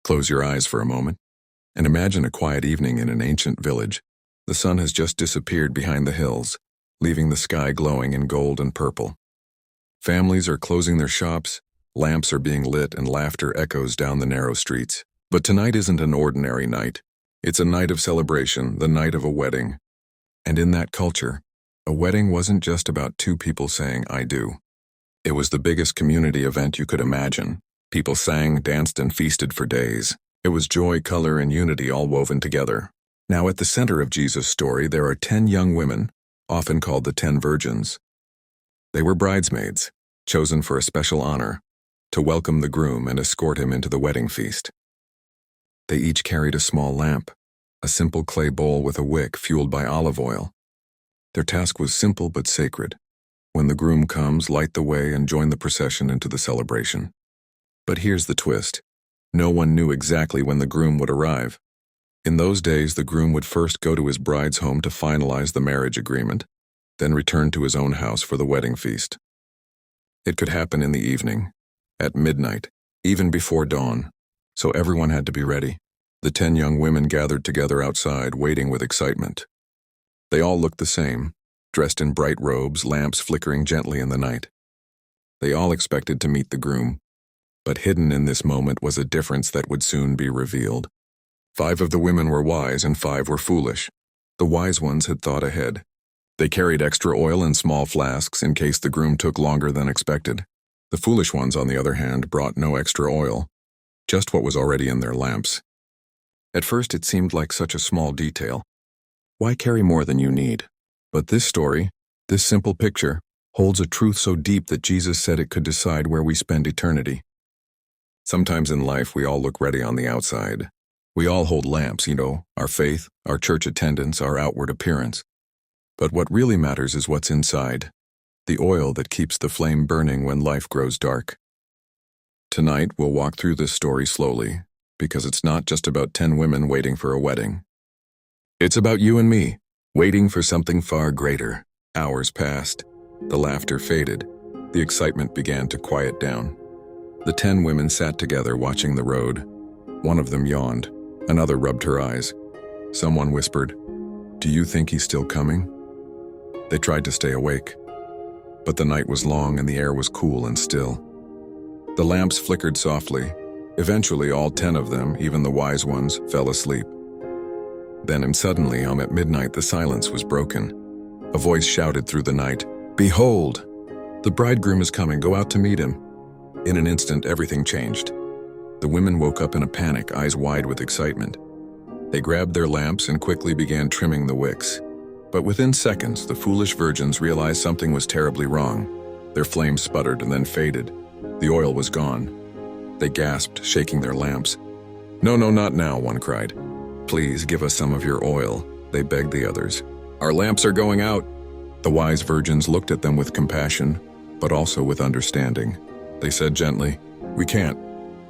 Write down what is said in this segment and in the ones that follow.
Close your eyes for a moment and imagine a quiet evening in an ancient village. The sun has just disappeared behind the hills, leaving the sky glowing in gold and purple. Families are closing their shops, lamps are being lit, and laughter echoes down the narrow streets. But tonight isn't an ordinary night. It's a night of celebration, the night of a wedding. And in that culture, a wedding wasn't just about two people saying, "I do." It was the biggest community event you could imagine. People sang, danced, and feasted for days. It was joy, color, and unity all woven together. Now, at the center of Jesus' story, there are 10 young women, often called the 10 virgins. They were bridesmaids, chosen for a special honor, to welcome the groom and escort him into the wedding feast. They each carried a small lamp, a simple clay bowl with a wick fueled by olive oil. Their task was simple but sacred. When the groom comes, light the way and join the procession into the celebration. But here's the twist. No one knew exactly when the groom would arrive. In those days, the groom would first go to his bride's home to finalize the marriage agreement, then return to his own house for the wedding feast. It could happen in the evening, at midnight, even before dawn, so everyone had to be ready. The 10 young women gathered together outside, waiting with excitement. They all looked the same, dressed in bright robes, lamps flickering gently in the night. They all expected to meet the groom, but hidden in this moment was a difference that would soon be revealed. 5 of the women were wise and 5 were foolish. The wise ones had thought ahead. They carried extra oil in small flasks in case the groom took longer than expected. The foolish ones, on the other hand, brought no extra oil, just what was already in their lamps. At first it seemed like such a small detail. Why carry more than you need? But this story, this simple picture, holds a truth so deep that Jesus said it could decide where we spend eternity. Sometimes in life we all look ready on the outside. We all hold lamps, our faith, our church attendance, our outward appearance. But what really matters is what's inside, the oil that keeps the flame burning when life grows dark. Tonight we'll walk through this story slowly, because it's not just about 10 women waiting for a wedding. It's about you and me, waiting for something far greater. Hours passed, the laughter faded, the excitement began to quiet down. The 10 women sat together watching the road. One of them yawned, another rubbed her eyes. Someone whispered, "Do you think he's still coming?" They tried to stay awake, but the night was long and the air was cool and still. The lamps flickered softly. Eventually, all 10 of them, even the wise ones, fell asleep. Then and suddenly, at midnight, the silence was broken. A voice shouted through the night, "Behold, the bridegroom is coming, go out to meet him." In an instant, everything changed. The women woke up in a panic, eyes wide with excitement. They grabbed their lamps and quickly began trimming the wicks. But within seconds, the foolish virgins realized something was terribly wrong. Their flames sputtered and then faded. The oil was gone. They gasped, shaking their lamps. "No, not now," one cried. "Please give us some of your oil," they begged the others. "Our lamps are going out." The wise virgins looked at them with compassion, but also with understanding. They said gently, "We can't.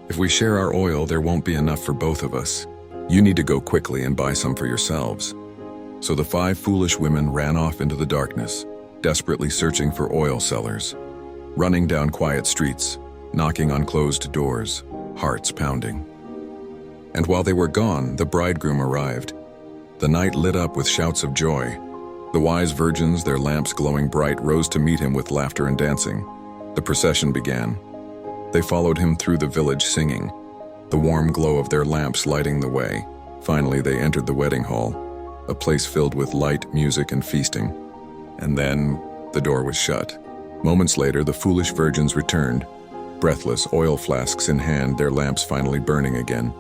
If we share our oil, there won't be enough for both of us. You need to go quickly and buy some for yourselves." So the 5 foolish women ran off into the darkness, desperately searching for oil sellers, running down quiet streets, knocking on closed doors, hearts pounding. And while they were gone, the bridegroom arrived. The night lit up with shouts of joy. The wise virgins, their lamps glowing bright, rose to meet him with laughter and dancing. The procession began. They followed him through the village singing, the warm glow of their lamps lighting the way. Finally, they entered the wedding hall, a place filled with light, music, and feasting. And then the door was shut. Moments later, the foolish virgins returned, breathless, oil flasks in hand, their lamps finally burning again.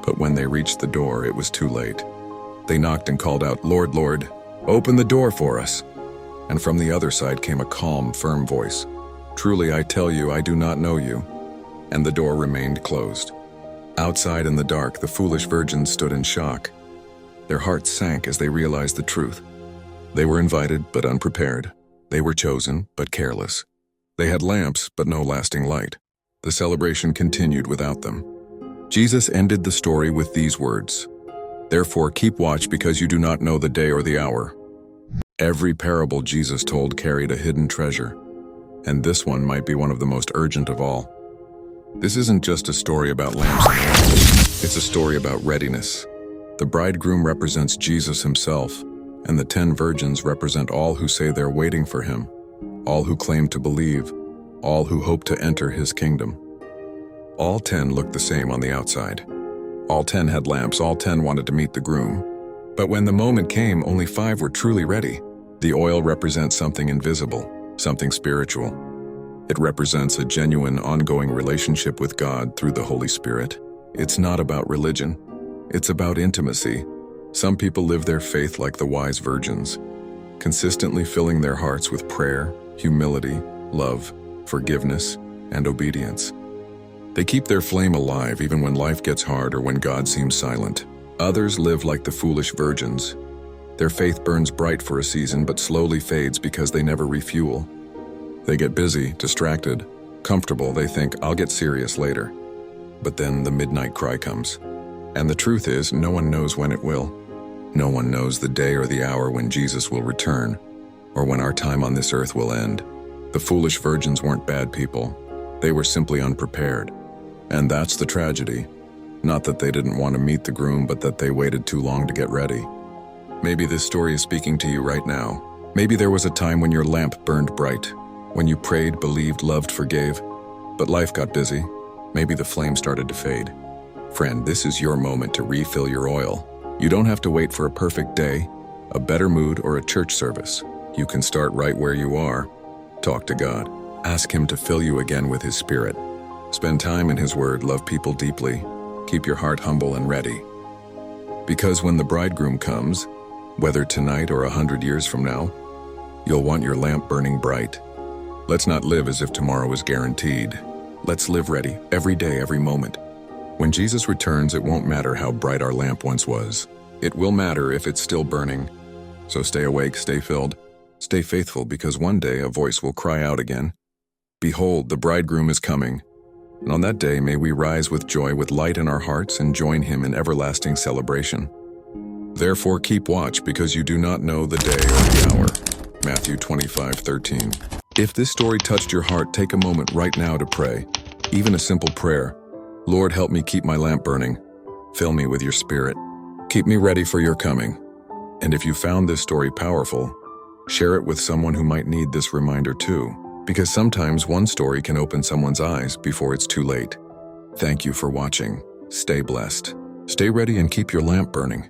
But when they reached the door, it was too late. They knocked and called out, "Lord, Lord, open the door for us." And from the other side came a calm, firm voice, "Truly I tell you, I do not know you." And the door remained closed. Outside in the dark, the foolish virgins stood in shock. Their hearts sank as they realized the truth. They were invited, but unprepared. They were chosen, but careless. They had lamps, but no lasting light. The celebration continued without them. Jesus ended the story with these words, "Therefore keep watch, because you do not know the day or the hour." Every parable Jesus told carried a hidden treasure, and this one might be one of the most urgent of all. This isn't just a story about lamps and oil. It's a story about readiness. The bridegroom represents Jesus himself, and the 10 virgins represent all who say they're waiting for him, all who claim to believe, all who hope to enter his kingdom. All 10 looked the same on the outside. All 10 had lamps, all 10 wanted to meet the groom. But when the moment came, only 5 were truly ready. The oil represents something invisible, something spiritual. It represents a genuine, ongoing relationship with God through the Holy Spirit. It's not about religion. It's about intimacy. Some people live their faith like the wise virgins, consistently filling their hearts with prayer, humility, love, forgiveness, and obedience. They keep their flame alive even when life gets hard or when God seems silent. Others live like the foolish virgins. Their faith burns bright for a season but slowly fades because they never refuel. They get busy, distracted, comfortable. They think, I'll get serious later. But then the midnight cry comes. And the truth is, no one knows when it will. No one knows the day or the hour when Jesus will return, or when our time on this earth will end. The foolish virgins weren't bad people. They were simply unprepared. And that's the tragedy. Not that they didn't want to meet the groom, but that they waited too long to get ready. Maybe this story is speaking to you right now. Maybe there was a time when your lamp burned bright, when you prayed, believed, loved, forgave, but life got busy. Maybe the flame started to fade. Friend, this is your moment to refill your oil. You don't have to wait for a perfect day, a better mood, or a church service. You can start right where you are. Talk to God. Ask Him to fill you again with His Spirit. Spend time in His Word, love people deeply. Keep your heart humble and ready. Because when the bridegroom comes, whether tonight or 100 years from now, you'll want your lamp burning bright. Let's not live as if tomorrow is guaranteed. Let's live ready, every day, every moment. When Jesus returns, it won't matter how bright our lamp once was. It will matter if it's still burning. So stay awake, stay filled, stay faithful, because one day a voice will cry out again, "Behold, the bridegroom is coming." And on that day, may we rise with joy, with light in our hearts, and join Him in everlasting celebration. Therefore keep watch, because you do not know the day or the hour. Matthew 25:13. If this story touched your heart, take a moment right now to pray. Even a simple prayer. Lord, help me keep my lamp burning. Fill me with your Spirit. Keep me ready for your coming. And if you found this story powerful, share it with someone who might need this reminder too, because sometimes one story can open someone's eyes before it's too late. Thank you for watching. Stay blessed. Stay ready and keep your lamp burning.